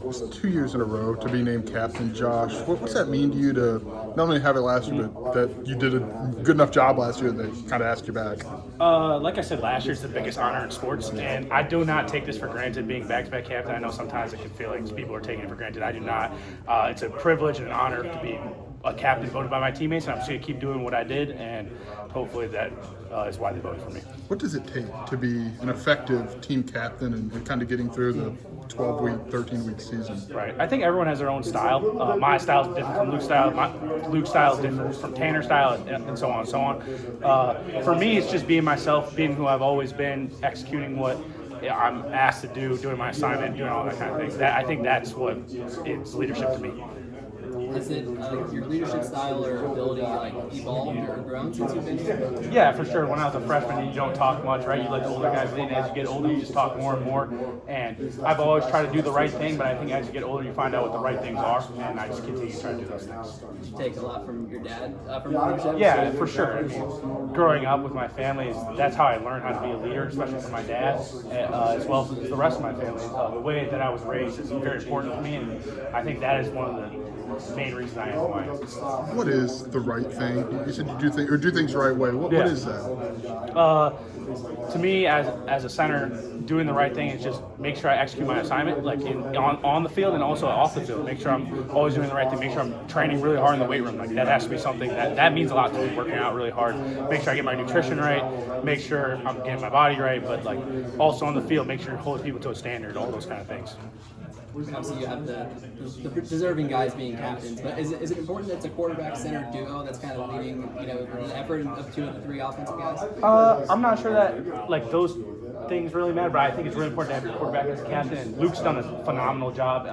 It's 2 years in a row to be named captain, Josh. What's that mean to you to not only have it last year, but that you did a good enough job last year that they kind of asked you back? Like I said, last year's the biggest honor in sports, and I do not take this for granted. Being back-to-back captain, I know sometimes it can feel like people are taking it for granted. I do not. It's a privilege and an honor to be a captain voted by my teammates, and I'm just going to keep doing what I did, and hopefully that is why they voted for me. What does it take to be an effective team captain and kind of getting through the 12-week, 13-week season? Right. I think everyone has their own style. My style is different from Luke's style. Luke's style is different from Tanner's style, and so on and so on. For me, it's just being myself, being who I've always been, executing what I'm asked to do, doing my assignment, doing all that kind of thing. I think that's what it's leadership to me. Has it your leadership style or ability evolved or grown since you've been here? Yeah, for sure. When I was a freshman, you don't talk much, right? You let the older guys lead, and as you get older, you just talk more and more. And I've always tried to do the right thing, but I think as you get older, you find out what the right things are, and I just continue to try to do those things. Did you take a lot from your dad from leadership? Yeah, for sure. I mean, growing up with my family, that's how I learned how to be a leader, especially from my dad, as well as the rest of my family. The way that I was raised is very important to me, and I think that is one of the main reasons I am who I am. What is the right thing? You said you do things the right way. What is that? To me, as a center, doing the right thing is just make sure I execute my assignment, like on the field and also off the field. Make sure I'm always doing the right thing. Make sure I'm training really hard in the weight room. Like that has to be something that means a lot to me. Working out really hard. Make sure I get my nutrition right. Make sure I'm getting my body right. But like also on the field, make sure you're holding people to a standard. All those kind of things. Obviously, you have the deserving guys being captains, but is it important that it's a quarterback center duo that's kind of leading, the effort of two of the three offensive guys? I'm not sure that like those things really matter, but I think it's really important to have your quarterback as a captain. And Luke's done a phenomenal job.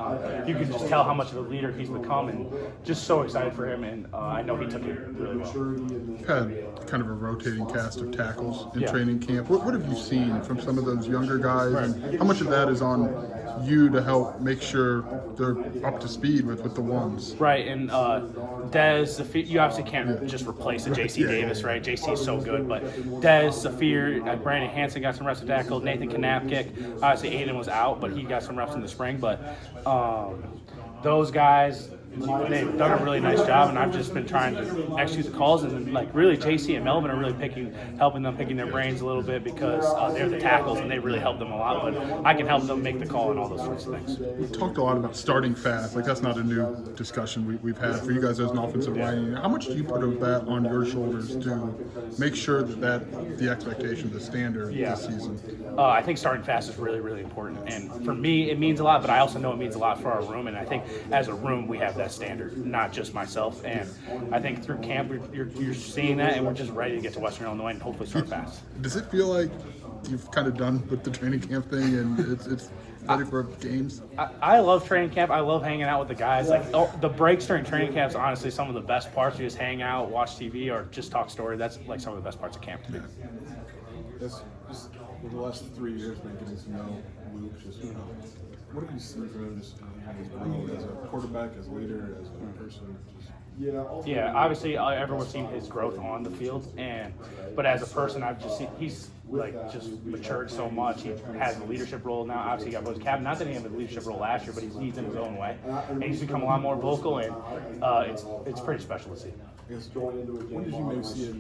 You can just tell how much of a leader he's become, and just so excited for him. And I know he took it really well. You've had kind of a rotating cast of tackles in training camp. What have you seen from some of those younger guys, and how much of that is on you to help make sure they're up to speed with the ones? Right, and Dez, you obviously can't just replace a J.C. Davis, right? J.C. is so good, but Dez, Saphir, Brandon Hansen got some reps at tackle. Nathan Kanapkick, obviously Aiden was out, but he got some reps in the spring. But those guys, they've done a really nice job, and I've just been trying to execute the calls. And like really, JC and Melvin are really helping them picking their brains a little bit because they're the tackles, and they really help them a lot. But I can help them make the call and all those sorts of things. We've talked a lot about starting fast. Like that's not a new discussion we've had for you guys as an offensive line. How much do you put of that on your shoulders to make sure that the expectation, the standard this season? I think starting fast is really, really important. And for me, it means a lot, but I also know it means a lot for our room. And I think as a room, we have that standard, not just myself. And I think through camp, you're seeing that, and we're just ready to get to Western Illinois and hopefully start fast. Does it feel like you've kind of done with the training camp thing and it's ready for games? I love training camp. I love hanging out with the guys. Like the breaks during training camp is honestly some of the best parts. You just hang out, watch TV, or just talk story. That's like some of the best parts of camp to me. Just over the last 3 years, been getting to know Luke. What have you seen from him just his growth as a quarterback, as a leader, as a person? Yeah, obviously everyone's seen his growth on the field, but as a person, I've just seen he's like just matured so much. He has a leadership role now. Obviously, he got voted captain. Not that he had a leadership role last year, but he's in his own way, and he's become a lot more vocal, and it's pretty special to see. When did you maybe see him